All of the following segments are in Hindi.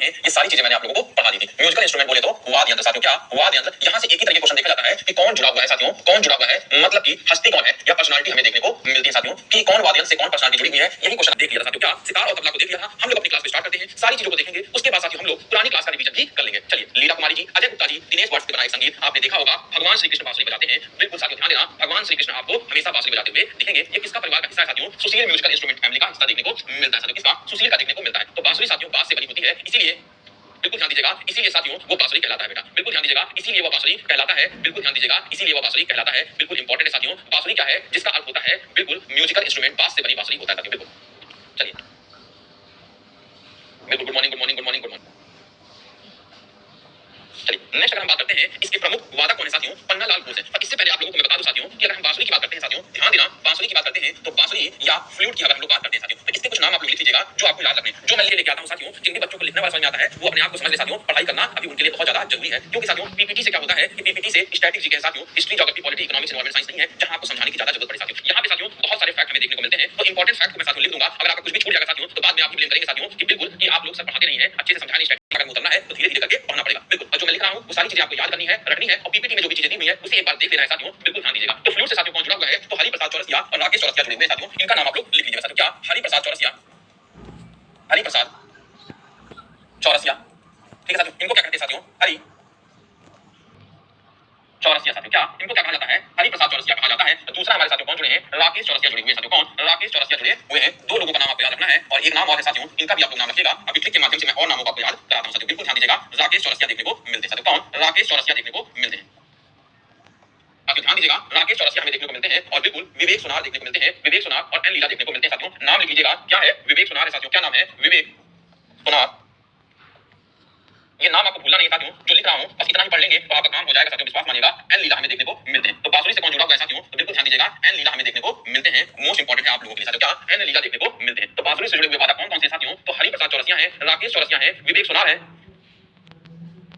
हैं, ये सारी चीजें मैंने आप लोगों को पढ़ा दी थी। म्यूजिकल इंस्ट्रूमेंट बोले तो वाद्य यंत्र साथियों, क्या वाद्य यंत्र, यहाँ से एक ही तरह के क्वेश्चन देखा जाता है कि कौन जुड़ा हुआ है साथियों, कौन जुड़ा हुआ है, मतलब कि हस्ती कौन है या पर्सनालिटी हमें देखने को मिलती है साथियों, कि कौन वाद्य यंत्र से कौन पर्सनालिटी जुड़ी हुई है। यही क्वेश्चन देख लिया था साथियों, क्या सितार और तबला को देख लिया था। हम लोग अपनी क्लास में स्टार्ट करते हैं, सारी चीजों को देखेंगे, उसके बाद साथियों हम लोग पुरानी क्लास का रिवीजन भी कर लेंगे। चलिए, लीला कुमारी जी, अजय गुप्ता जी, दिनेश वत्स के बनाए संगीत आपने देखा होगा। भगवान श्री कृष्ण बांसुरी बजाते हैं, बिल्कुल साथियों ध्यान देना, भगवान श्री कृष्ण आपको हमेशा बांसुरी बजाते हुए दिखेंगे। ये किसका परिवार का हिस्सा है साथियों, सुशील म्यूजिकल इंस्ट्रूमेंट फैमिली का हिस्सा देखने को मिलता है साथियों। किसका, सुशील का देखने को मिलता है। तो बांसुरी साथियों बांस से बनी होती है, इसीलिए बिल्कुल ध्यान दीजिएगा, इसीलिए साथियों वो बांसुरी कहलाता है बेटा, बिल्कुल ध्यान दीजिएगा, इसीलिए वो बांसुरी कहलाता है, बिल्कुल ध्यान दीजिएगा, इसीलिए वो बांसुरी कहलाता है, बिल्कुल इंपॉर्टेंट है साथियों। बांसुरी क्या है, जिसका अर्थ होता है बिल्कुल म्यूजिकल इंस्ट्रूमेंट, बांस से बनी बांसुरी होता है साथियों, बिल्कुल। चलिए, बिल्कुल, good morning, good morning, good morning, good morning. चलिए, नेक्स्ट अगर हम बात करते हैं, इसके प्रमुख वादक कौन है साथियों, पन्ना लाल घोष है। और इससे पहले आप लोगों को मैं बता दूं साथियों कि अगर हम बांसुरी की बात करते हैं साथियों, ध्यान देना, बांसुरी की बात करते हैं तो बांसुरी या फ्लूट की अगर हम लोग बात करते हैं साथियों, तो इसके कुछ नाम आप लोग लिख लीजिएगा जो आपको याद रखने हैं। जो मैं लेके आता हूं साथियों, जिन भी बच्चों को लिखना वाला समझ में आता है वो अपने आप को समझ ले साथियों, पढ़ाई करना अभी उनके लिए बहुत ज्यादा जरूरी है। क्योंकि साथियों पीपीटी से क्या होता है कि पीपीटी से स्टैटिक जीके साथियों, history, geography, polity, economics, environment science नहीं है जहां आपको समझाने की ज्यादा जरूरत पड़े साथियों। यहाँ पे साथियों बहुत सारे फैक्ट हमें देखने को मिलते हैं, तो इंपॉर्टेंट फैक्ट को मैं साथियों लिख दूंगा। अगर आपका कुछ भी छूट जाएगा साथियों तो बाद में आप ब्लेम करेंगे साथियों कि बिल्कुल कि आप लोग सर पढ़ाते नहीं है, अच्छे से समझाने स्टैटिक अगर उतरना है तो धीरे धीरे करके पढ़ना पड़ेगा, बिल्कुल। और जो मैं लिख रहा हूं वो सारी चीजें आपको याद करनी है, रटनी है, और पीपीटी में जो भी चीजें दी हुई है उसे एक बार देख लेना है साथियों, बिल्कुल ध्यान दीजिएगा। तो फ्लूट से साथियों कौन जुड़ा हुआ है, तो हरि प्रसाद चौरसिया और राकेश चौरसिया जुड़े हुए हैं साथियों, इनका नाम आप लोग लिख लीजिएगा साथियों। क्या, हरि प्रसाद चौरसिया, हरि प्रसाद चौरसिया, ठीक है साथियों। इनको क्या कहते हैं साथियों, हरि चौरसिया साथियों, क्या इनको क्या कहा जाता है, हरि प्रसाद चौरसिया कहा जाता है। तो दूसरा हमारे साथियों कौन जुड़े हैं, राकेश चौरसिया जुड़े हुए हैं साथियों। कौन, राकेश चौरसिया जुड़े हुए हैं। दो लोगों का नाम आपको याद रखना है, और एक नाम और है साथियों, इनका भी आप लोग नाम रखिएगा। अभी ट्रिक के माध्यम से मैं और नामों को आपको याद कराता हूं साथियों, बिल्कुल ध्यान दीजिएगा। राकेश चौरसिया देखने को मिलते हैं साथियों। कौन, राकेश चौरसिया देखने को मिलते हैं, आप ध्यान दीजिएगा। राकेश चौरसिया हमें देखने को मिलते हैं, और बिल्कुल विवेक सुनार देखने को मिलते हैं, विवेक सुनार और एन लीला देखने को मिलते हैं साथियों। नाम लिख लीजिएगा, क्या है, विवेक सुनार है साथियों। क्या नाम है, विवेक सुनार। ये नाम आपको भूलना नहीं साथियों, जो लिख रहा हूं बस इतना ही पढ़ लेंगे तो आपका काम हो जाएगा साथियों, विश्वास मानिएगा। एन लीला हमें देखने को मिलते हैं। तो बांसुरी से कौन जुड़ा हुआ है साथियों, तो बिल्कुल ध्यान दीजिएगा, एन लीला हमें देखने को मिलते हैं। मोस्ट इंपॉर्टेंट है आप लोगों के लिए साथियों, क्या, एन लीला देखने को मिलते हैं। तो बांसुरी से जुड़े हुए वादक कौन कौन से साथियों, तो हरि प्रसाद चौरसिया है, राकेश चौरसिया है, विवेक सुनार है।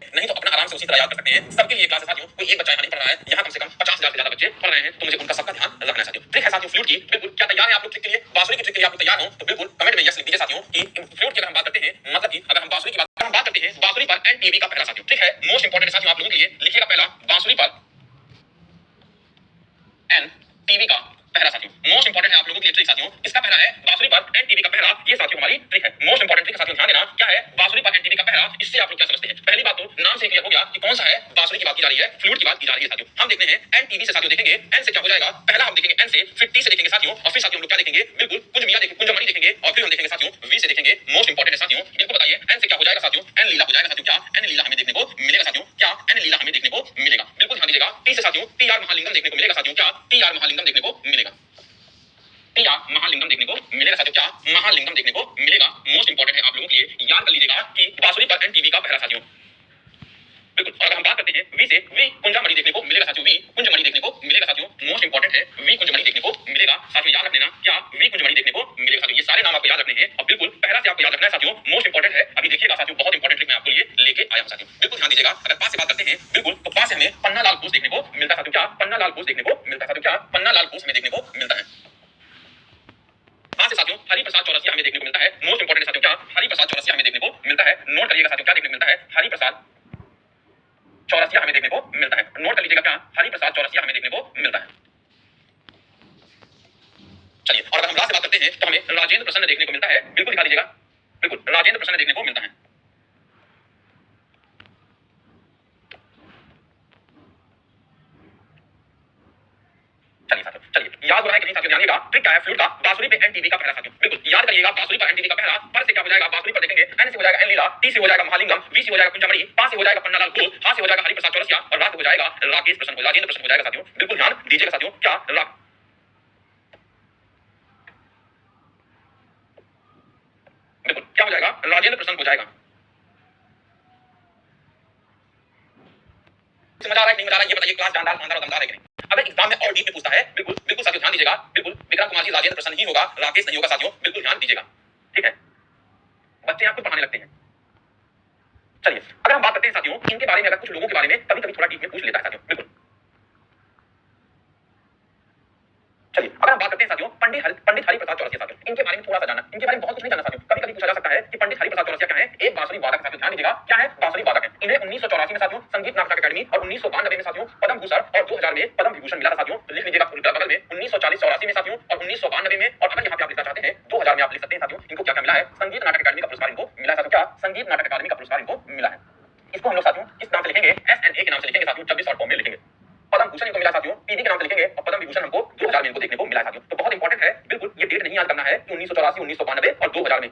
नहीं तो अपना आराम से उसी तरह याद कर सकते हैं। सबके लिए क्लास है साथियों, कोई एक बच्चा यहाँ नहीं पढ़ रहा है, यहाँ कम से कम 50,000 से ज्यादा बच्चे पढ़ रहे हैं, तो मुझे उनका सबका ध्यान रखना है साथियों। ट्रिक है साथियों फ्लूट की, बिल्कुल। क्या तैयार है आप लोग ट्रिक के लिए, बांसुरी की ट्रिक के लिए आप लोग तैयार हो तो बिल्कुल कमेंट में यस लिख दीजिए साथियों कि फ्लूट की अगर हम बात करते हैं, मतलब कि अगर हम बांसुरी की बात करते हैं, बांसुरी पर एनटीवी का पहला साथियों, ट्रिक है मोस्ट इंपॉर्टेंट साथियों आप लोगों के लिए। लिखिएगा पहला, बांसुरी पर एन टीवी का पहला साथियों, मोस्ट इंपॉर्टेंट है आप लोगों के लिए ट्रिक साथियों। इसका पहला है बांसुरी पर एन टीवी का पहला, ये साथियों हमारी ट्रिक है, मोस्ट इंपॉर्टेंट ट्रिक साथियों। ध्यान देना, क्या है, बांसुरी पर एन टीवी का पहला। इससे आप लोग क्या समझते हैं, पहली बात तो नाम से क्लियर हो गया कि कौन सा है, बांसुरी की बात की जा रही है, फ्लूट की बात की जा रही है साथियों। हम देखते हैं एन टीवी से साथियों, देखेंगे एन से क्या हो जाएगा, पहला हम देखेंगे एन से, फिर टी से देखेंगे साथियों, और फिर साथियों हम लोग क्या देखेंगे, बिल्कुल कुंज मिया देखेंगे, कुंजमणि देखेंगे, और फिर हम देखेंगे साथियों वी से देखेंगे। मोस्ट इंपॉर्टेंट है साथियों, इनको बताइए एन से क्या हो जाएगा साथियों, एन लीला हो जाएगा साथियों। क्या, एन लीला हमें देखने को मिलेगा साथियों, क्या, एन लीला हमें देखने को मिलेगा, बिल्कुल ध्यान दीजिएगा। टी से साथियों टी आर महालिंगम देखने को मिलेगा साथियों। क्या, टी आर महालिंगम देखने को मिलेगा, या महालिंगम देखने को मिलेगा साथियों। क्या, महालिंगम देखने को मिलेगा। मोस्ट इंपॉर्टेंट है आप लोगों के लिए, याद कर लीजिएगा कि बांसुरी पर एनटीवी का पहला साथियों, बिल्कुल। और अगर हम बात करते हैं वी से, वी कुंजमणि देखने को मिलेगा साथियों, वी कुंजमणि देखने को मिलेगा साथियों। मोस्ट इंपॉर्टेंट है, वी कुंजमणि देखने को मिलेगा साथियों, याद रख लेना। क्या, वी कुंजमणि देखने को मिलेगा साथियों। ये सारे नाम आपको याद रखने हैं, और बिल्कुल पहला से आपको याद रखना है साथियों, मोस्ट इंपॉर्टेंट है। अभी देखिएगा साथियों, बहुत इंपॉर्टेंट ट्रिक मैं आपके लिए लेके आया हूं साथियों, बिल्कुल ध्यान दीजिएगा। अगर पास से बात करते हैं, बिल्कुल, तो पास से हमें पन्ना लाल घोष देखने को मिलता है साथियों। क्या, पन्ना लाल घोष देखने को मिलता है साथियों। क्या, पन्ना लाल घोष हमें देखने को मिलता है। साथियों हरि प्रसाद चौरसिया हमें देखने को मिलता है। मोस्ट इंपॉर्टेंट साथियों, क्या, हरि प्रसाद चौरसिया हमें देखने को मिलता है। नोट करिएगा साथियों, क्या देखने को मिलता है, हरि प्रसाद चौरसिया हमें देखने को मिलता है। नोट कर लीजिएगा, क्या, हरि प्रसाद चौरसिया हमें देखने को मिलता है। चलिए, और अगर हम ला से बात करते हैं तो हमें राजेंद्र प्रसन्न देखने को मिलता है, बिल्कुल दिखा दीजिएगा, बिल्कुल राजेंद्र प्रसन्न देखने को मिलता है। चलिए साथियों, चलिए, याद हो रहा है कि नहीं साथियों, जानिएगा ट्रिक क्या है फ्लूट का, बांसुरी पे एनटीवी का पहला साथियों, बिल्कुल याद करिएगा। बांसुरी पर एनटीवी का पहला, पर से क्या हो जाएगा, बांसुरी पर देखेंगे एन से हो जाएगा एन लीला, टी से हो जाएगा महालिंगम, वी से हो जाएगा कुंजमणि, पा से हो जाएगा पन्ना लाल घोष, हा से हो जाएगा हरि प्रसाद चौरसिया, और रा से हो जाएगा राकेश प्रसन्न, राजेंद्र प्रसन्न हो जाएगा साथियों, बिल्कुल ध्यान दीजिएगा साथियों। क्या, बिल्कुल क्या हो जाएगा, राजेंद्र प्रसन्न हो जाएगा। समझ आ रहा है नहीं, मजा आ रहा है, ये बताइए क्लास जानदार, शानदार और दमदार है कि नहीं। अगर एग्जाम में और डीप में पूछता है, बिल्कुल बिल्कुल साथियों ध्यान दीजिएगा, बिल्कुल विक्रम कुमार जी राजेंद्र प्रसन्न ही होगा, राकेश नहीं होगा साथियों, बिल्कुल ध्यान दीजिएगा, ठीक है। बच्चे आपको पढ़ाने लगते हैं। चलिए, अगर हम बात करते हैं साथियों इनके बारे में, अगर कुछ लोगों के बारे में कभी कभी थोड़ा डीप में पूछ लेता है साथियों, बिल्कुल। चलिए अगर हम बात करते हैं साथियों पंडित हरिप्रसाद चौरसिया साथियों, इनके बारे में थोड़ा सा जानना, इनके बारे में बहुत कुछ नहीं जानना साथियों। कभी कभी पूछा जा सकता है कि पंडित हरिप्रसाद चौरसिया क्या है? एक बांसुरी वादक साथियों, ध्यान दीजिएगा क्या है? बांसुरी वादक है। इन्हें 1984 में साथियों संगीत नाटक अकादमी और 1992 में साथियों पद्म भूषण और 2000 में पद्म विभूषण मिला था साथियों। लिख लीजिएगा बगल में 1940-84 में साथियों और 1992 में, और अगर यहाँ पे आप लिखना चाहते हैं 2000 में आप लिख सकते हैं साथियों। इनको क्या क्या मिला है? संगीत नाटक अकादमी का पुरस्कार इनको मिला है साथियों। क्या? संगीत नाटक अकादमी का पुरस्कार इनको मिला है। इसको हम लोग साथियों किस नाम से लिखेंगे? SNA के नाम से लिखेंगे साथियों, जब भी शॉर्ट फॉर्म में लिखेंगे। पद्म भूषण इनको मिला साथियों पीवी के नाम से लिखेंगे, और पद्म विभूषण हमको 2000 में इनको देखने को मिला है साथियों। तो बहुत इंपॉर्टेंट है, बिल्कुल ये डेट नहीं याद करना है कि 1984, 1992 और 2000 में।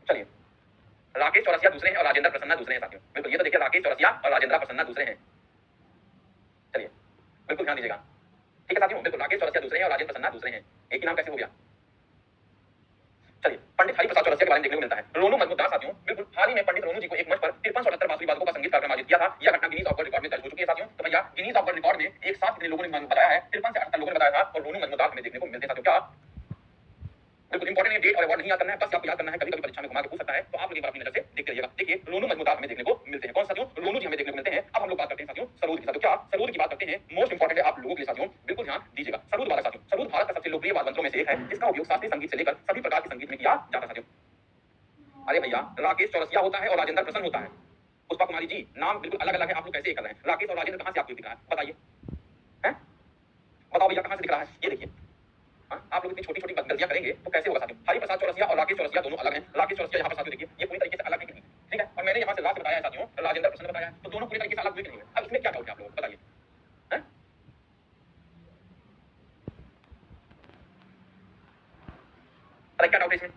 चलिए राकेश चौरसिया दूसरे हैं और राजेंद्र प्रसन्ना दूसरे हैं साथियों। बिल्कुल ये तो देखिए राकेश चौरसिया और राजेंद्र प्रसन्ना दूसरे हैं। चलिए बिल्कुल ध्यान दीजिएगा, ठीक है साथियों। बिल्कुल राकेश चौरसिया दूसरे हैं और राजेंद्र प्रसन्ना दूसरे हैं। एक ही नाम कैसे हो गया? चलिए पंडित हरिप्रसाद चौरसिया के बारे में देखने को मिलता है। रोनू मजमूदार साथियों, बिल्कुल हाल ही में पंडित रोनू जी को एक मंच पर 5378 बांसुरी वादकों का संगीत कार्यक्रम आयोजित किया था। यह घटना गिनीज ऑफ वर्ल्ड रिकॉर्ड में दर्ज हो चुकी है साथियों। तो भैया गिनीज ऑफ वर्ल्ड रिकॉर्ड में एक साथ कितने लोगों ने बताया है? 53 से 78 लोगों ने बताया था, और रोनू मजमूदार हमें देखने को मिलते हैं साथियों। क्या? बिल्कुल इंपॉर्टेंट है, डेट और अवार्ड नहीं याद करना है, बस आपको याद करना है। कभी कभी परीक्षा में घुमा के पूछ सकता है, तो आप लोग एक बार अपनी नजर से देखते रहिएगा। देखिए रोनू मजमूदार हमें देखने को मिलते हैं। कौन साथियों? रोनू जी हमें देखने को मिलते हैं। अब हम लोग बात करते हैं साथियों सरोद की साथियों। क्या? सरोद की बात करते हैं, मोस्ट इंपॉर्टेंट है आप लोगों के लिए साथियों, बिल्कुल ध्यान दीजिएगा। सरोद वादक साथियों, सरोद भारत का सबसे लोकप्रिय वाद्य यंत्रों में से एक है, जिसका उपयोग शास्त्रीय संगीत से लेकर सभी प्रकार के संगीत में किया जाता है साथियों। अरे भैया राकेश चौरसिया होता है और राजेंद्र प्रसन्न होता है। पुष्पा कुमारी जी नाम बिल्कुल अलग अलग है, आप लोग कैसे कर रहे हैं? राकेश और राजेंद्र कहां से आपको दिख रहा है? बताइए, हैं? बताओ भैया कहां से दिख रहा है? ये देखिए, हाँ आप लोग इतनी छोटी छोटी गलतियां करेंगे तो कैसे होगा साथियों? हरिप्रसाद चौरसिया और राकेश चौरसिया दोनों अलग हैं। राकेश चौरसिया यहाँ पर साथियों देखिए ये पूरी तरीके से अलग है कि नहीं? ठीक है, और मैंने यहाँ से लास्ट बताया है साथियों राजेंद्र प्रसन्न बताया है, तो दोनों पूरी तरीके से अलग हुए कि नहीं? अब इसमें क्या डाउट है आप लोगों को? बताइए, हैं? अरे क्या डाउट है इसमें?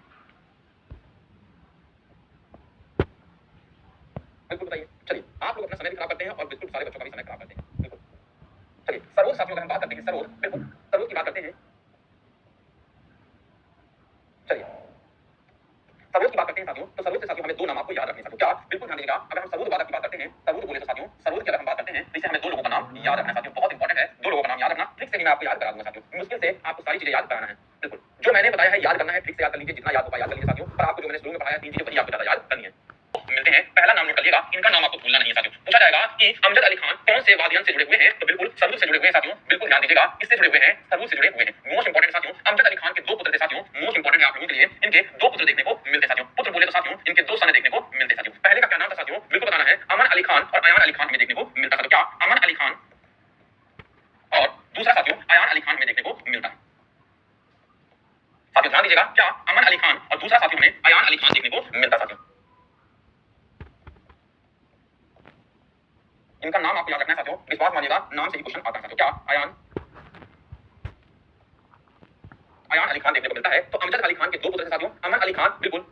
बिल्कुल बताइए। चलिए आप लोग अपना समय भी खराब करते हैं और बिल्कुल सारे बच्चों का भी समय खराब करते हैं। बिल्कुल चलिए सरोज साथियों अगर हम बात करते हैं, सरोज बिल्कुल सरोज की बात करते हैं। चलिए सरोद की बात करते हैं साथियों, तो सरोद से साथियों हमें दो नाम आपको याद रखने साथियों। क्या? बिल्कुल ध्यान दीजिएगा, अगर हम सरोद वादक की बात करते हैं, सरोद बोले तो साथियों सरोद की अगर हम बात करते हैं तो इसे हमें दो लोगों का नाम याद रखना है साथियों। बहुत इंपॉर्टेंट है, दो लोगों का नाम याद रखना। ट्रिक से नहीं मैं आपको याद करा दूंगा साथियों, मुश्किल से आपको सारी चीजें याद कराना है। बिल्कुल जो मैंने बताया है याद करना है, ट्रिक से याद कर लीजिए, जितना याद होगा याद कर लीजिए साथियों। पर आपको जो मैंने शुरू में पढ़ाया तीन चीजें वही आपको ज्यादा याद करनी है। मिलते हैं, पहला नाम नोट कर लीजिएगा, इनका नाम आपको भूलना नहीं है साथियों। पूछा जाएगा कि अमजद अली खान कौन से वाद्य यंत्र से जुड़े हुए हैं? तो बिल्कुल सरूद से जुड़े हुए हैं साथियों। बिल्कुल ध्यान दीजिएगा, किससे जुड़े हुए हैं? सरूद से जुड़े हुए हैं। मोस्ट इंपॉर्टेंट साथियों, अमजद अली खान के दो पुत्र थे साथियों। मोस्ट इंपॉर्टेंट है आप लोगों के लिए, इनके दो पुत्र देखने को मिलते हैं साथियों। पुत्र बोले तो साथियों इनके दो सन देखने को मिलते हैं साथियों। पहले का क्या नाम था साथियों? बिल्कुल बताना है, अमन अली खान और अयान अली खान हमें देखने को मिलता है साथियों। क्या? अमन अली खान और दूसरा साथियों अयान अली खान हमें देखने को मिलता है साथियों। ध्यान दीजिएगा, क्या? अमन अली खान और दूसरा साथियों हमें अयान अली खान देखने को मिलता है साथियों। इनका नाम आपको याद रखना है साथियों, विश्वास मानिएगा नाम से ही क्वेश्चन आता है साथियों। क्या? अयान अली खान देखने को मिलता है। तो अमजद अली खान के दो पुत्र थे साथियों, अमन अली खान बिल्कुल,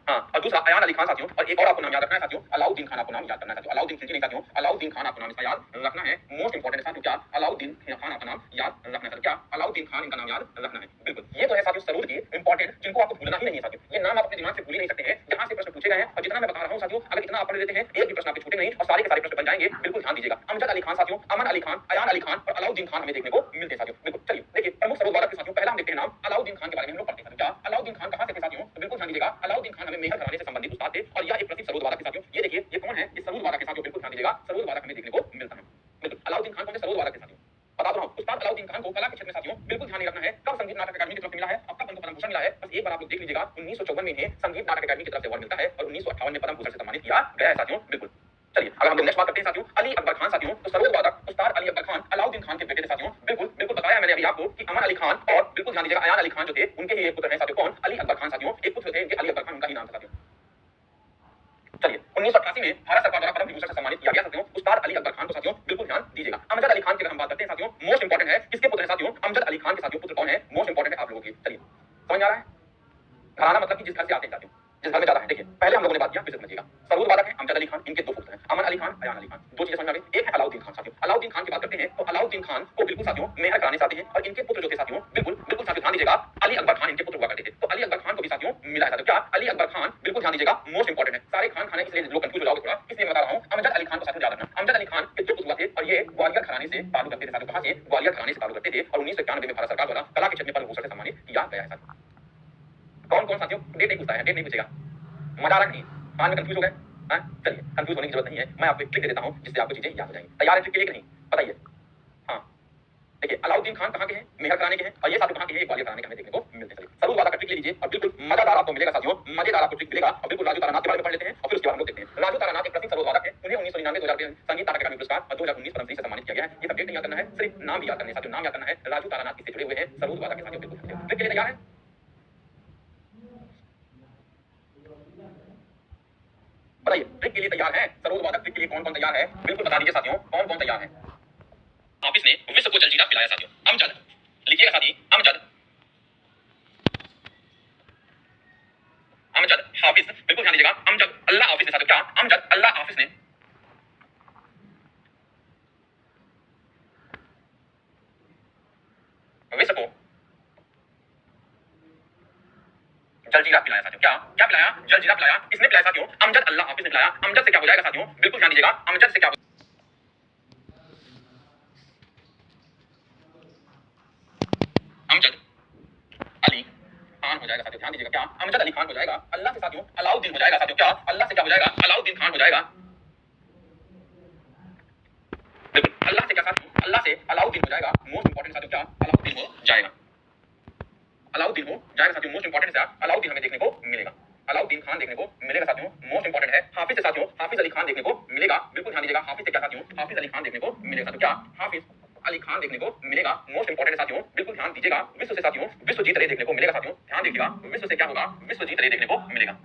हाँ, और दूसरा अयान अली खान साथियों। और एक और आपको नाम याद रखना है साथियों, अलाउद्दीन खान आपको नाम याद करना है साथियों। अलाउद्दीन खिलजी नहीं साथियों, अलाउद्दीन खान आपको नाम इसका याद रखना है। मोस्ट इंपॉर्टेंट है साथियों, क्या? अलाउद्दीन खान आपका नाम याद रखना है साथियों। क्या? अलाउद्दीन खान इनका नाम याद रखना है। बिल्कुल ये तो है साथियों सरूद की इंपॉर्टेंट, जिनको आपको भूलना ही नहीं है साथियों। ये नाम आप अपने दिमाग से भूल ही नहीं सकते हैं, जहां से प्रश्न पूछे गए हैं। और जितना मैं बता रहा हूं साथियों, अगर इतना आप पढ़ लेते हैं एक भी प्रश्न आपके छूटेंगे नहीं और सारे के सारे प्रश्न बन जाएंगे। बिल्कुल ध्यान दीजिएगा, अमजद अली खान साथियों, अमन अली खान, अयान अली खान और अलाउद्दीन खान हमें देखने को मिलते हैं साथियों। बिल्कुल चलिए देखिए प्रमुख सरूद वादक के साथियों, पहला हम देखते हैं नाम अलाउद्दीन खान के बारे में हम लोग पढ़ते हैं साथियों। क्या? अलाउद्दीन खान कहां से थे साथियों? तो बिल्कुल ध्यान दीजिएगा, अलाउद्दीन खान हमें मेहर घराने से संबंधित उस्ताद थे और यह एक प्रसिद्ध सरूद वादक थे साथियों। ये देखिए ये कौन है? ये सरूद वादक के साथियों। बिल्कुल ध्यान दीजिएगा, सरूद वादक हमें देखने को मिलता है। बिल्कुल अलाउद्दीन खान कौन से? सरूद वादक के साथियों बता रहा हूं। उस्ताद अलाउद्दीन खान को कला के क्षेत्र में साथियों बिल्कुल ध्यान रखना है, कब संगीत नाटक अकादमी की तरफ से मिला है और कब उनको पद्म भूषण मिला है। बस एक बार आप लोग देख लीजिएगा, 1954 में इन्हें संगीत नाटक अकादमी की तरफ से अवार्ड मिलता है और 1958 में पद्म भूषण से सम्मानित किया गया है साथियों। बिल्कुल चलिए अगर हम लोग नेक्स्ट बात करते हैं साथियों, अली अकबर खान साथियों। तो सरूद वादक उस्ताद अली अकबर खान अलाउद्दीन खान के बेटे थे साथियों। बिल्कुल बिल्कुल बताया मैंने अभी आपको कि अमन अली खान और बिल्कुल ध्यान दीजिएगा अयान अली खान जो थे उनके ही एक पुत्र हैं साथियों। कौन? अली अकबर खान साथियों। एक पुत्र थे इनके अली अकबर खान, उनका ही नाम था साथियों। चलिए 1988 में भारत सरकार द्वारा पद्म विभूषण से सम्मानित किया गया साथियों उस्ताद अली अकबर खान को साथियों। बिल्कुल ध्यान दीजिएगा, अमजद अली खान की अगर हम बात करते हैं साथियों, मोस्ट इंपॉर्टेंट है, किसके पुत्र हैं साथियों? अमजद अली खान के साथियों पुत्र कौन है? मोस्ट इंपॉर्टेंट है आप लोगों के। चलिए समझ आ रहा है? घराना मतलब कि जिस घर से आते हैं साथियों, जिस घर में जाता है। देखिए पहले हम लोगों ने बात किया, फिर समझिएगा। सरूद वादक है अमजद अली खान, इनके दो पुत्र हैं अमन अली खान, अयान अली खान। दो चीजें समझ आ गई। एक है अलाउद्दीन खान साथियों। अलाउद्दीन खान की बात करते हैं तो अलाउद्दीन खान को बिल्कुल साथियों मेहर कराने से आते हैं और इनके पुत्र जो थे साथियों बिल्कुल बिल्कुल साथियों ध्यान दीजिएगा, अली अकबर खान इनके पुत्र हुआ करते थे। तो अली अकबर खान को भी साथियों मिला है साथियों। क्या? अली अकबर खान बिल्कुल ध्यान दीजिएगा, मोस्ट इंपॉर्टेंट है। सारे खान खाने इसलिए लोग कंफ्यूज हो जाओगे थोड़ा, इसलिए मैं बता रहा हूं। अमजद अली खान को साथियों याद रखना, अमजद अली खान के दो पुत्र हुआ थे और ये ग्वालियर घराने से ताल्लुक रखते थे साथियों। कहां से? ग्वालियर घराने से ताल्लुक रखते थे और 1991 में भारत सरकार द्वारा कला के क्षेत्र में पद्म भूषण से सम्मानित किया गया है साथियों। कौन कौन साथियों? डेट नहीं पूछता है, डेट नहीं पूछेगा, मजा आ रहा नहीं। हाँ में कंफ्यूज हो गए? हाँ चलिए, कंफ्यूज होने की जरूरत नहीं है, मैं आपको एक ट्रिक दे देता हूँ जिससे आपको चीजें याद हो जाएंगी। तैयार है ट्रिक के लिए कि नहीं बताइए? हाँ देखिए, अलाउद्दीन खान कहाँ के हैं? मेहर कराने के हैं, और ये साथियों कहाँ के हैं? ये ग्वालियर कराने के हमें देखने को मिलते हैं। सरूद वादा का ट्रिक ले लीजिए और बिल्कुल मजेदार आपको मिलेगा साथियों, मजेदार आपको ट्रिक मिलेगा। और बिल्कुल राजू तारानाथ के बारे में पढ़ लेते हैं और फिर उसके बाद हम लोग देखते हैं। राजू तारानाथ एक प्रसिद्ध सरोद वादक है, उन्हें 1999 2000 संगीत नाटक अकादमी पुरस्कार और 2019 पद्मश्री से सम्मानित किया गया है। ये सब्जेक्ट नहीं याद करना है, सिर्फ नाम भी याद करना है साथियों, नाम याद करना है। राजू तारानाथ इससे जुड़े हुए हैं सरोद वादक के साथियों, बिल्कुल ट्रिक के लिए तैयार है? बताइए ट्रिक के लिए तैयार है? सरोद वादक ट्रिक के लिए कौन कौन तैयार है? बिल्कुल बता दीजिए साथियों, कौन कौन तैयार है? हाफिज ने विश्व को जलजीरा पिलाया साथियों। अमजद लिखिएगा साथी, अमजद, अमजद हाफिज, बिल्कुल ध्यान दीजिएगा। अमजद अल्लाह हाफिज ने साथियों, क्या अमजद अल्लाह हाफिज ने विश्व को जलजीरा पिलाया साथियों। क्या क्या पिलाया? जलजीरा पिलाया। किसने पिलाया साथियों? अमजद अल्लाह हाफिज ने पिलाया। अमजद से क्या हो जाएगा साथियों? बिल्कुल ध्यान दीजिएगा, अमजद से क्या अमजद अली खान हो जाएगा साथियों। ध्यान दीजिएगा, क्या अमजद अली खान हो जाएगा। अल्लाह से साथियों अलाउद्दीन हो जाएगा साथियों। क्या अल्लाह से क्या हो जाएगा? अलाउद्दीन खान हो जाएगा। बिल्कुल, अल्लाह से क्या साथियों? अल्लाह से अलाउद्दीन हो जाएगा। मोस्ट इंपॉर्टेंट साथियों, क्या अलाउद्दीन हो जाएगा। अलाउद्दीन हो जाएगा साथियों, मोस्ट इंपॉर्टेंट है, अलाउद्दीन हमें देखने को मिलेगा। अलाउद्दीन खान देखने को मिलेगा साथियों, मोस्ट इंपॉर्टेंट है। हाफिज से साथियों हाफिज अली खान देखने को मिलेगा। बिल्कुल ध्यान दीजिएगा, हाफिज से क्या साथियों? हाफिज अली खान देखने को मिलेगा साथियों। क्या हाफिज अली खान देखने को मिलेगा। मोस्ट इंपॉर्टेंट है साथियों, बिल्कुल ध्यान दीजिएगा। विश्व से साथियों विश्वजीत रे देखने को मिलेगा साथियों। ध्यान दीजिएगा, विश्व से क्या होगा? विश्वजीत रे देखने को मिलेगा।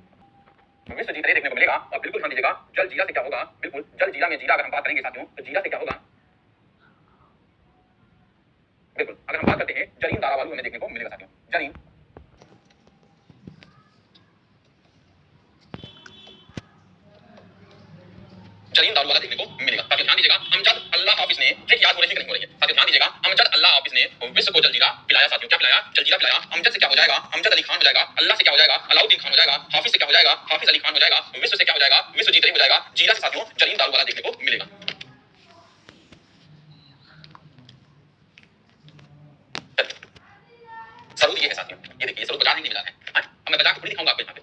विश्वजीत रे देखने को मिलेगा। और बिल्कुल ध्यान दीजिएगा, जल जीरा से क्या होगा? बिल्कुल जल जीरा में जीरा अगर हम बात करेंगे साथियों, तो जीरा से क्या होगा? बिल्कुल अगर हम बात करते हैं, जरीन दारावालू हमें देखने को मिलेगा साथियों। जरीन जरीन दारू वाला देखने को मिलेगा साथियों। ध्यान दीजिएगा, अमजद अल्लाह हाफिज ने ट्रिक याद हो रही है कि नहीं हो रही है साथियों? ध्यान दीजिएगा, अमजद अल्लाह हाफिज ने विश्व को जलजीरा पिलाया साथियों। क्या पिलाया? जलजीरा पिलाया। अमजद से क्या हो जाएगा? अमजद अली खान हो जाएगा। अल्लाह से क्या हो जाएगा? अलाउद्दीन खान हो जाएगा। हाफिज से क्या हो जाएगा? हाफिज अली खान हो जाएगा। विश्व से क्या हो जाएगा? विश्वजीत रे हो जाएगा। जीरा से साथियों जरीन दारू वाला देखने को मिलेगा। सरूद ये है साथियों, ये देखिए सरूद बाजार नहीं मिला है। अब मैं बजा के थोड़ी दिखाऊंगा आपको यहाँ पे।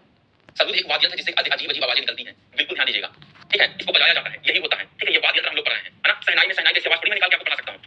सरूद एक वाद्य यंत्र जिससे अजीब अजीब आवाजें निकलती हैं। बिल्कुल ध्यान दीजिएगा, ठीक है, इसको बजाया जाता है, यही होता है, ठीक है। ये वाद्य यंत्र हम लोग पढ़ रहे हैं, है ना। शहनाई में शहनाई जैसी आवाज थोड़ी मैं निकाल के आपको पढ़ा सकता हूँ।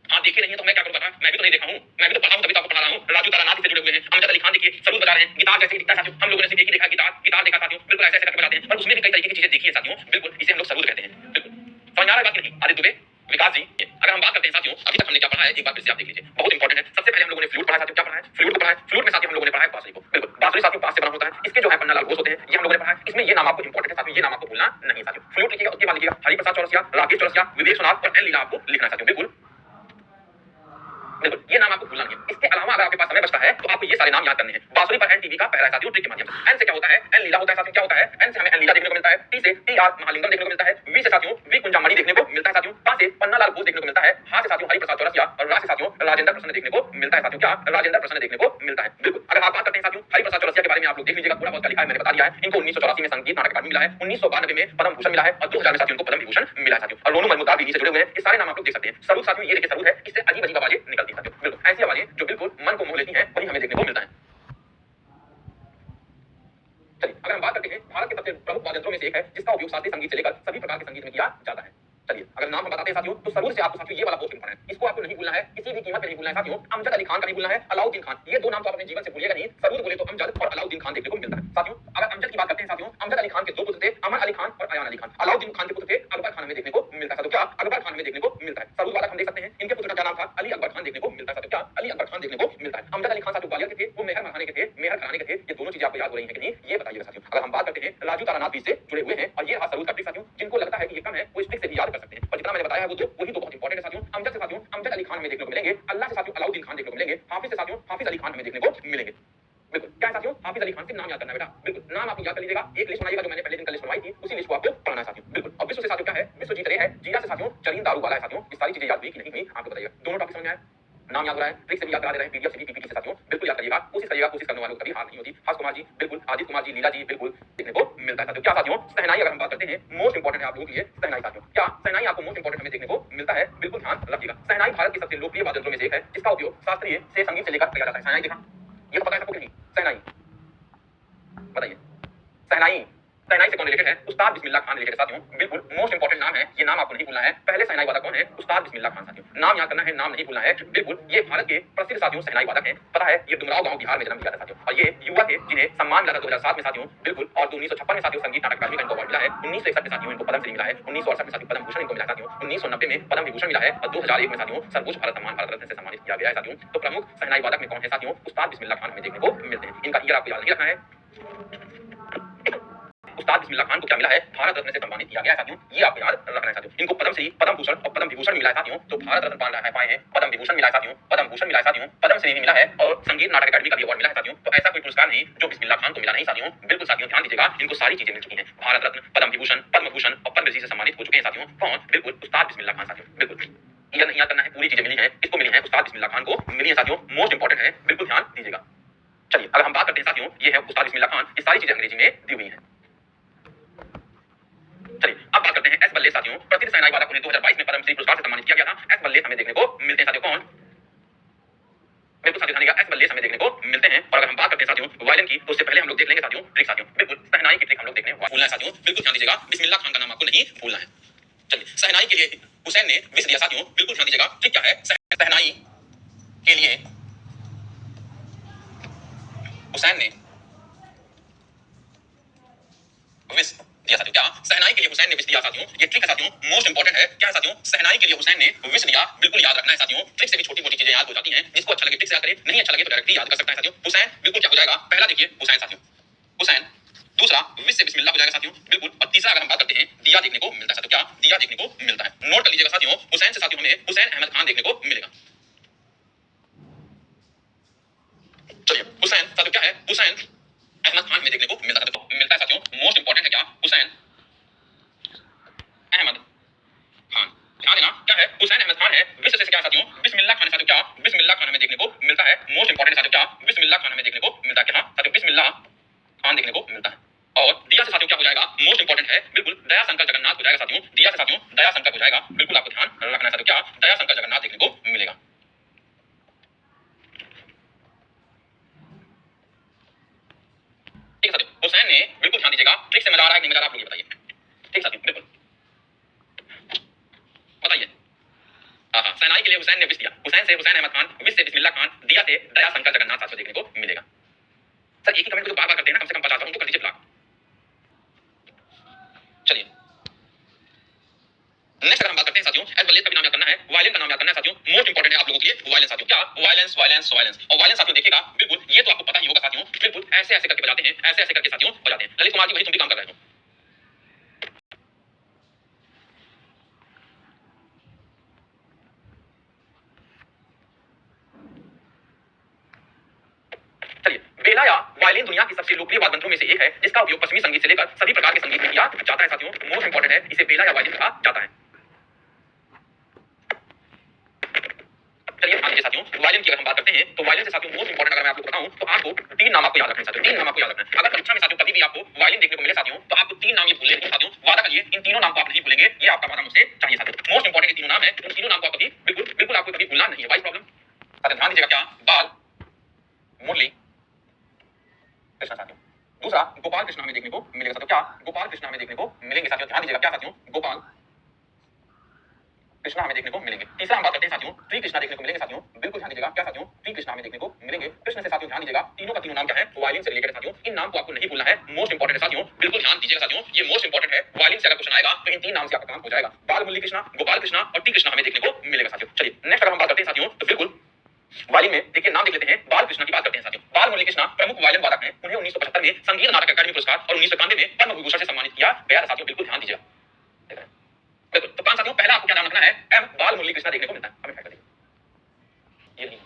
हाँ देखे नहीं है तो मैं क्या करूँगा? मैं भी तो नहीं देखा हूँ, मैं भी तो पढ़ा हूँ, तभी तो आपको पढ़ा रहा हूँ। राजू तारानाथ से जुड़े हुए हैं, अमजद अली खान देखिए सरूद बजा रहे हैं, गिटार जैसे दिखता है साथियों। हम लोगों ने सिर्फ एक ही देखा, गिटार गिटार देखा साथियों, बिल्कुल ऐसे ऐसे करके बजाते हैं, पर उसमें भी कई तरीके की चीजें देखी है साथियों। बिल्कुल इसे हम लोग सरूद कहते हैं। बिल्कुल समझ आ रहा है बात की नहीं? आदित्य दुबे, विकास जी, अगर हम बात करते हैं साथियों, अभी तक हमने क्या पढ़ा है एक बार फिर से आप देख लीजिए, बहुत इंपॉर्टेंट है। सबसे पहले हम लोगों ने फ्लूट पढ़ा साथियों। क्या पढ़ा है? फ्लूट को पढ़ा है। फ्लूट में साथियों हम लोगों ने पढ़ा है बांसुरी को। बिल्कुल बांसुरी साथियों बांस से बना होता है, इसके जो है पन्ना लाल घोष होते हैं, ये हम लोगों ने पढ़ा है। इसमें ये नाम आपको इंपॉर्टेंट है साथियों, ये नाम आपको भूलना नहीं साथियों। फ्लूट लिखिएगा, उसके बाद लिखिएगा हरिप्रसाद चौरसिया, राकेश चौरसिया, विवेक सोनार और एन लीला आपको लिखना है साथियों। बिल्कुल बिल्कुल ये नाम आपको भूलना नहीं है। इसके अलावा अगर आपके पास समय बचता है तो आपको ये सारे नाम याद करने हैं। बांसुरी पर एनटीवी का पहला है साथियों, ट्रिक के माध्यम से। एन से क्या होता है? एन लीला होता है साथियों। क्या होता है? एन से हमें एन लीला देखने को मिलता है। टी से टी आर महालिंगम देखने को मिलता है। वी से साथियों वी कुंजामणि देखने को मिलता है साथियों। पा से पन्नालाल घोष देखने को मिलता है। हा से साथियों हरिप्रसाद चौरसिया और रा से साथियों राजेंद्र प्रसन्न देखने को मिलता है साथियों। क्या राजेंद्र प्रसन्न देखने को मिलता है। बिल्कुल अगर आप बात करते हैं साथियों हरिप्रसाद चौरसिया के बारे में, आप लोग देख लीजिएगा, थोड़ा बहुत लिखा है, मैंने बता दिया है। इनको 1984 में संगीत नाटक अकादमी मिला है, 1992 में पद्म भूषण मिला है और 2000 में साथियों इनको पद्म विभूषण मिला है साथियों। और रोनू मजमूदार भी इन्हीं से जुड़े हुए हैं। ये सारे नाम आप लोग देख सकते हैं। सरूद साथियों ये देखिए सरूद है, इससे अजीब अजीब आवाजें निकलती है साथियों। बिल्कुल ऐसी आवाजें जो बिल्कुल मन को मोह लेती हैं, वही हमें देखने को मिलता है। चलिए अगर हम बात करते हैं, भारत के सबसे प्रमुख वाद्य यंत्रों में से एक है जिसका उपयोग शास्त्रीय संगीत से लेकर सभी प्रकार के संगीत में किया जाता है। चलिए अगर नाम हम बताते हैं साथियों, तो सरूद से आपको साथियों ये वाला पोस्ट इंपॉर्टेंट है, इसको आपको नहीं भूलना है, किसी भी कीमत पे नहीं भूलना है साथियों। अमजद अली खान का नहीं भूलना है, अलाउद्दीन खान, ये दो नाम तो आप अपने जीवन से भूलिएगा नहीं। सरूद बोले तो अमजद और अलाउद्दीन खान देखने को मिलता है साथियों। अगर अमजद की बात करते हैं साथियों, अमजद अली खान के दो पुत्र थे, अमर अली खान और अयान अली खान। अलाउद्दीन खान के पुत्र थे अकबर खान, हमें देखने को मिलता है साथियों। क्या अकबर खान हमें देखने को मिलता है। सरूद वाला हम देख सकते हैं, इनके पुत्र का क्या नाम था? अली अकबर खान देखने को मिलता है साथियों। क्या अली अकबर खान देखने को मिलता है। अमजद अली खान साथियों ग्वालियर के थे, वो मेहर मखाने के थे, मेहर घराने के थे। ये दोनों चीजें आपको याद हो रही है कि नहीं, ये बताइएगा साथियों। अगर हम बात करते हैं, राजू तारानाथ भी इससे जुड़े हुए हैं और ये रहा सरूद का ट्रिक साथियों। जिनको लगता है कि ये कम है वो इस ट्रिक से भी याद कर सकते हैं, और जितना मैंने बताया है वो तो वही दो बहुत इंपॉर्टेंट है साथियों। अमजद से साथियों अमजद अली खान हमें देखने को मिलेंगे, अल्लाह से साथियों अलाउद्दीन खान देखने को मिलेंगे, हाफिज से साथियों हाफिज अली खान हमें देखने को मिलेंगे। बिल्कुल क्या है साथियों? हाफिज अली खान से नाम याद करना है बेटा। बिल्कुल नाम आप याद कर लीजिएगा, एक लिस्ट बनाइएगा जो मैंने पहले दिन कल लिस्ट बनवाई थी, उसी लिस्ट को आपको पढ़ना है साथियों। बिल्कुल अब विश्व से साथियों क्या है? विश्वजीत रे है। जीरा से साथियों जरीन दारू वाला है साथियों। ये सारी चीजें याद हुई कि नहीं हुई आपको बताइएगा। दोनों टॉपिक समझ में आए? नाम याद हो रहा है, ट्रिक से भी याद करा दे रहे हैं, पीडीएफ से भी पीपीटी से साथियों। बिल्कुल याद करिएगा, कोशिश करिएगा, कोशिश करने वालों को कभी हार नहीं होती। हास कुमार जी बिल्कुल, आदित्य कुमार जी, लीला जी बिल्कुल देखने को मिलता है साथियों। क्या साथियों? शहनाई अगर हम बात करते हैं, मोस्ट इंपॉर्टेंट है आप लोगों के लिए शहनाई साथियों। क्या शहनाई आपको मोस्ट इंपॉर्टेंट हमें देखने को मिलता है? बिल्कुल ध्यान रखिएगा। शहनाई भारत के सबसे लोकप्रिय वाद्य यंत्रों में से एक है जिसका उपयोग शास्त्रीय से संगीत से लेकर किया जाता है। शहनाई देखा, ये तो पता है सबको कि नहीं? शहनाई बताइए, सहनाई सहनाई से कौन रिलेटेड है? उस्ताद बिस्मिल्लाह खान रिलेटेड साथियों, बिल्कुल मोस्ट इंपॉर्टेंट नाम है, ये नाम आपको नहीं भूलना है। पहले सहनाई वादक कौन है? उस्ताद बिस्मिल्लाह खान साथियों, नाम याद करना है, नाम नहीं भूलना है। बिल्कुल ये भारत के प्रसिद्ध साथियों सहनाई वादक हैं। पता है ये डुमराव गांव बिहार में जन्म लिया था साथियों, और ये युवा थे जिन्हें सम्मान मिला था 2007 में साथियों, बिल्कुल। और 1956 में साथियों संगीत नाटक अकादमी का इनको अवार्ड मिला है। 1961 में साथियों इनको पद्मश्री मिला है। 1968 में साथियों पद्म भूषण इनको मिला साथियों। 1990 में पद्म विभूषण मिला है और 2001 में साथियों सर्वोच्च भारत सम्मान भारत रत्न से सम्मानित किया गया है साथियों। तो प्रमुख सहनाई वादक में कौन है साथियों? उस्ताद बिस्मिल्लाह खान हमें देखने को मिलते हैं। इनका ईयर आपको याद नहीं रखना है। उस्ताद बिस्मिल्लाह खान को क्या मिला है? भारत रत्न से सम्मानित किया गया है साथियों, ये आपको याद रखना है साथियों। इनको पद्मश्री, पद्म भूषण और पद्म विभूषण मिला है साथियों। तो भारत रत्न पाए हैं, पद्म विभूषण मिला है साथियों, पद्म भूषण मिला है साथियों, पद्मश्री भी मिला है और संगीत नाटक अकादमी का भी अवार्ड मिला है साथियों। तो ऐसा कोई पुरस्कार नहीं जो बिस्मिल्लाह खान को मिला नहीं साथियों। बिल्कुल साथियों ध्यान दीजिएगा, इनको सारी चीजें मिल चुकी हैं। भारत रत्न, पद्म विभूषण, पद्म भूषण और पद्मश्री से सम्मानित हो चुके हैं साथियों। कौन? बिल्कुल उस्ताद बिस्मिल्लाह खान साथियों, बिल्कुल। यह नहीं याद करना है, पूरी चीजें मिली हैं, इसको मिली हैं, उस्ताद बिस्मिल्लाह खान को मिली है साथियों। मोस्ट इंपॉर्टेंट है, बिल्कुल ध्यान दीजिएगा। चलिए अगर हम बात करते हैं साथियों, ये है उस्ताद बिस्मिल्लाह खान, ये सारी चीजें अंग्रेजी में दी हुई हैं। चलिए अब बात करते हैं एस बल्लेश साथियों, प्रसिद्ध सहनाई वादक उन्हें 2022 में पद्मश्री पुरस्कार से सम्मानित किया गया था। एस बल्लेश हमें देखने को मिलते हैं साथियों। कौन? बिल्कुल साथियों ध्यान दीजिएगा, एस बल्लेश हमें देखने को मिलते हैं। और अगर हम बात करते हैं साथियों वायलिन की, तो उससे पहले हम लोग देख लेंगे साथियों ट्रिक साथियों, बिल्कुल सहनाई की ट्रिक हम लोग देखने भूलना है साथियों। बिल्कुल ध्यान दीजिएगा, बिस्मिल्लाह खान का नाम आपको नहीं भूलना है। चलिए सहनाई के लिए हुसैन ने विश दिया साथियों, बिल्कुल ध्यान दीजिएगा ट्रिक क्या है? सहनाई के लिए हुसैन ने विश दिया साथियों। क्या? सहनाई के लिए हुसैन ने विश दिया साथियों, ये ट्रिक है साथियों, मोस्ट इंपॉर्टेंट है। क्या है साथियों? सहनाई के लिए हुसैन ने विश दिया, बिल्कुल याद रखना है साथियों। ट्रिक से भी छोटी मोटी चीजें याद हो जाती हैं, जिसको अच्छा लगे ट्रिक से याद करे, नहीं अच्छा लगे तो डायरेक्टली याद कर सकता है साथियों। हुसैन बिल्कुल क्या हो जाएगा? पहला देखिए हुसैन साथियों, हुसैन। दूसरा विश से बिस्मिल्लाह हो जाएगा साथियों, बिल्कुल। और तीसरा अगर हम बात करते हैं, दिया देखने को मिलता है साथियों। क्या? दिया देखने को मिलता है। नोट कर लीजिएगा साथियों, हुसैन से साथियों हमें हुसैन अहमद खान देखने को मिलेगा। चलिए हुसैन साथियों क्या है? हुसैन अहमद खान हमें देखने को मिलता है साथियों। मोस्ट इंपॉर्टेंट है क्या? हुसैन अहमद खान। ध्यान देना क्या है? हुसैन अहमद खान है। विश से क्या है साथियों? बिस्मिल्लाह खान है साथियों। क्या? बिस्मिल्लाह खान हमें देखने को मिलता है। मोस्ट इंपॉर्टेंट साथियों क्या? बिस्मिल्लाह खान हमें देखने को मिलता है। क्या साथियों? बिस्मिल्लाह खान देखने को मिलता है। और दिया से साथियों क्या हो जाएगा? मोस्ट इंपॉर्टेंट है, बिल्कुल दया शंकर जगन्नाथ हो जाएगा साथियों। दिया से साथियों दया शंकर हो जाएगा, बिल्कुल आपको ध्यान रखना है साथियों। क्या? दया शंकर जगन्नाथ देखने को मिलेगा। ठीक है साथियों, हुसैन ने बिल्कुल ध्यान दीजिएगा, ट्रिक से मजा आ रहा है कि नहीं मजा आ रहा आप लोग ये बताइए। ठीक साथियों, बिल्कुल बताइए। हाँ हाँ, सहनाई के लिए हुसैन ने विश दिया, हुसैन से हुसैन अहमद खान, विश से बिस्मिल्लाह खान, दिया से दया शंकर जगन्नाथ साथियों देखने को मिलेगा। सर एक ही कमेंट को जो बार बार करते हैं ना, कम से कम 50 बार उनको कर दीजिए ब्लॉक। चलिए नेक्स्ट अगर हम बात करते हैं साथियों, एस बल्लेश का भी नाम याद करना है, वायलिन का नाम याद करना है साथियों। मोस्ट इंपॉर्टेंट है आप लोगों के लिए वायलिन साथियों। क्या? Violence violence violence. और वायलेंस साथियों देखिएगा, बिल्कुल ये तो आपको पता ही होगा साथियों, बिल्कुल ऐसे ऐसे करके बजाते हैं, ऐसे ऐसे करके साथियों बजाते हैं। ललित कुमार जी वही तुम भी काम कर रहे हो। चलिए बेला या वायलिन दुनिया की सबसे लोकप्रिय वाद्य यंत्रों में से एक है, जिसका उपयोग पश्चिमी संगीत से लेकर सभी प्रकार के संगीत में किया जाता है साथियों। मोस्ट इंपॉर्टेंट है, इसे बेला या वायलिन कहा जाता है। चलिए आगे साथियों, वायलिन की अगर हम बात करते हैं, तो वायलिन से साथियों मोस्ट इंपॉर्टेंट अगर मैं आपको बताऊं, तो आपको तीन नाम आपको याद रखना है साथियों। तीन नाम आपको याद रखना है। अगर परीक्षा में साथियों कभी भी आपको वायलिन देखने को मिले साथियों, तो आपको तीन नाम ये भूलने नहीं साथियों, वादा करिए इन तीनों नाम को आप नहीं भूलेंगे, ये आपका वादा मुझसे चाहिए साथियों। मोस्ट इंपॉर्टेंट तीनों नाम है, इन तीनों नाम को आप कभी बिल्कुल बिल्कुल आपको कभी भूलना नहीं है। वाइस प्रॉब्लम साथियों ध्यान दीजिएगा। क्या? बाल मुरली कृष्ण साथियों। दूसरा गोपाल कृष्ण हमें देखने को मिलेगा साथियों। क्या? गोपाल कृष्ण हमें देखने को मिलेंगे साथियों। ध्यान दीजिएगा क्या साथियों? गोपाल कृष्णा हमें देखने को मिलेंगे। तीसरा हम बात करते हैं साथियों, श्री कृष्णा देखने को मिलेंगे साथियों। बिल्कुल ध्यान दीजिएगा क्या साथियों? श्री कृष्णा हमें देखने को मिलेंगे। कृष्ण से साथियों ध्यान दीजिएगा, तीनों का तीनों नाम क्या है? वायलिन से रिलेटेड है साथियों। इन नाम को आपको नहीं भूलना है, मोस्ट इंपॉर्टेंट है साथियों। बिल्कुल ध्यान दीजिएगा साथियों, ये मोस्ट इंपॉर्टेंट है। वायलिन से अगर क्वेश्चन आएगा तो इन तीन नाम से आपका काम हो जाएगा। बाल मुरली कृष्णा, गोपाल कृष्णा और टी कृष्णा हमें देखने को मिलेगा साथियों। चलिए नेक्स्ट अगर हम बात करते हैं साथियों, तो बिल्कुल वायलिन में देखिए नाम देख लेते हैं। बाल कृष्णा की बात करते हैं साथियों। बाल मुरली कृष्णा प्रमुख वायलिन वादक हैं। उन्हें 1975 में संगीत नाटक अकादमी पुरस्कार और 1991 में पद्म विभूषण से सम्मानित किया गया था साथियों। बिल्कुल ध्यान दीजिएगा। बिल्कुल तो पांच साथियों, पहला आपको क्या नाम रखना है? एम बाल मुरली कृष्णा देखने को मिलता है। हमें फैक्ट ये नहीं।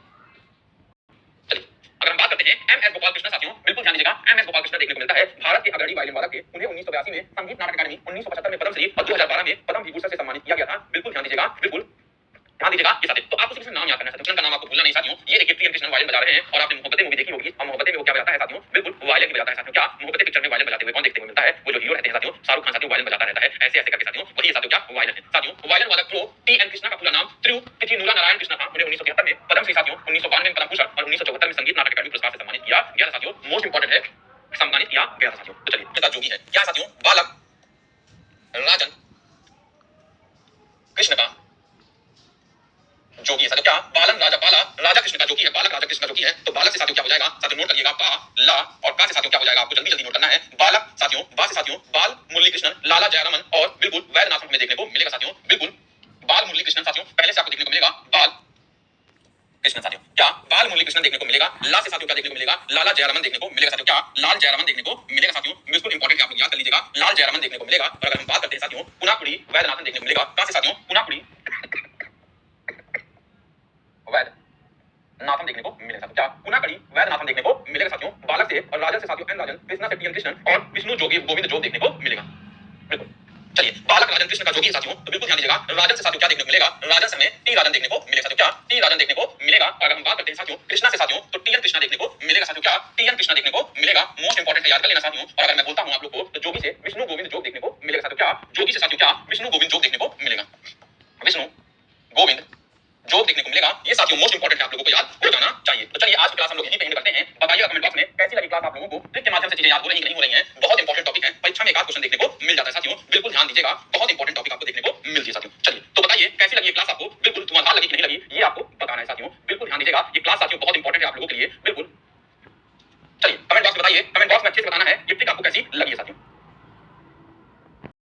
चलिए अगर हम बात करते हैं एम एस गोपाल कृष्ण साथियों, बिल्कुल ध्यान दीजिएगा, एम एस गोपाल कृष्ण देखने को मिलता है। भारत के अग्रणी वायलिन वादक थे। उन्हें 1982 में संगीत नाटक अकादमी, 1975 में पद्मश्री और 2012 में पद्म विभूषण से सम्मानित किया गया था। बिल्कुल ध्यान दीजिएगा, बिल्कुल ध्यान दीजिएगा ये साथियों। तो आपको सिर्फ नाम याद करना है साथियों, का नाम आपको भूलना नहीं साथियों। ये देखिए प्रियम कृष्ण वायलिन बजा रहे हैं और आपने मोहब्बतें मूवी देखी होगी। और मोहब्बतें में वो क्या बजाता है साथियों? बिल्कुल वायलिन बजाता है साथियों। क्या? मोहब्बतें पिक्चर में वायलिन बजाते हुए कौन देखने को मिलता है? वो जो हीरो रहते हैं साथियों, शाहरुख खान साथियों, वायलिन बजाता रहता है ऐसे ऐसे करके साथियों, वही साथियों क्या? वायलिन है साथियों। वायलिन वादक प्रो टी एन कृष्णा का पूरा नाम तिरुपति नूरा नारायण कृष्णा था। उन्हें 1973 में पद्मश्री साथियों, 1992 में पद्म भूषण और 1974 में संगीत नाटक अकादमी पुरस्कार से सम्मानित किया गया था साथियों। मोस्ट इंपॉर्टेंट है सम्मानित किया गया था साथियों। तो चलिए इसका जोगी है क्या साथियों, बालक राजन कृष्ण का जोगी है साथियों। क्या बालन राजा, बाला राजा कृष्ण का जोगी है, बालक राजा कृष्ण का जोगी है। तो बालक से साथियों क्या हो जाएगा साथियों, नोट करिएगा, बा ला और का से साथियों क्या हो जाएगा, आपको जल्दी जल्दी नोट करना है। बालक साथियों, बा से साथियों बाल मुरली कृष्णन, लाला जयरामन और बिल्कुल वैद्यनाथ हमें देखने को मिलेगा साथियों। बिल्कुल बाल मुरली कृष्णन साथियों पहले से आपको देखने को मिलेगा, बाल कृष्ण साथियों। क्या बाल मुरली कृष्णन देखने को मिलेगा। ला से साथियों क्या देखने को मिलेगा, लाला जयरामन देखने को मिलेगा साथियों। क्या लाल जयरामन देखने को मिलेगा साथियों। बिल्कुल इंपॉर्टेंट है, आप लोग याद कर लीजिएगा, लाल जयरामन देखने को मिलेगा। और अगर हम बात करते हैं साथियों पुनाकुड़ी वैद्यनाथन देखने को मिलेगा। कहां से साथियों, पुनाकुड़ी वैद्य नाथम देखने को मिलेगा साथियों। क्या पुनाकड़ी वैद्यनाथम देखने को मिलेगा साथियों। बालक से और राजन से साथियों एन राजन, कृष्णा से टी एन कृष्णन और विष्णु जोगी गोविंद जोग देखने को मिलेगा। बिल्कुल चलिए बालक राजन कृष्ण का जोगी है साथियों, तो बिल्कुल ध्यान दीजिएगा, राजन से साथियों क्या देखने को मिलेगा, राजन समय टी राजन देखने को मिलेगा साथियों। क्या टी राजन देखने को मिलेगा। और अगर हम बात करते हैं साथियों कृष्णा से साथियों, तो टी एन कृष्णा देखने को मिलेगा साथियों। क्या टी एन कृष्णा देखने को मिलेगा, मोस्ट इंपॉर्टेंट है, याद कर लेना साथियों। और अगर मैं बोलता हूं आप लोग को, तो जोगी से विष्णु गोविंद जोग देखने को मिलेगा साथियों। क्या जोगी से साथियों क्या विष्णु गोविंद जोग देखने को मिलेगा, विष्णु गोविंद जो देखने को मिलेगा। ये साथियों मोस्ट इंपॉर्टेंट है, आप लोगों को याद हो जाना चाहिए। तो चलिए आज की क्लास हम लोग यहीं पे एंड करते हैं। बताइएगा कमेंट बॉक्स में कैसी लगी क्लास आप लोगों को, ट्रिक के माध्यम से चीजें याद हो रही कि नहीं हो रही हैं। बहुत इंपॉर्टेंट टॉपिक है, परीक्षा में एक आध क्वेश्चन देखने को मिल जाता है साथियों, बिल्कुल ध्यान दीजिएगा, बहुत इंपॉर्टेंट टॉपिक आपको देखने को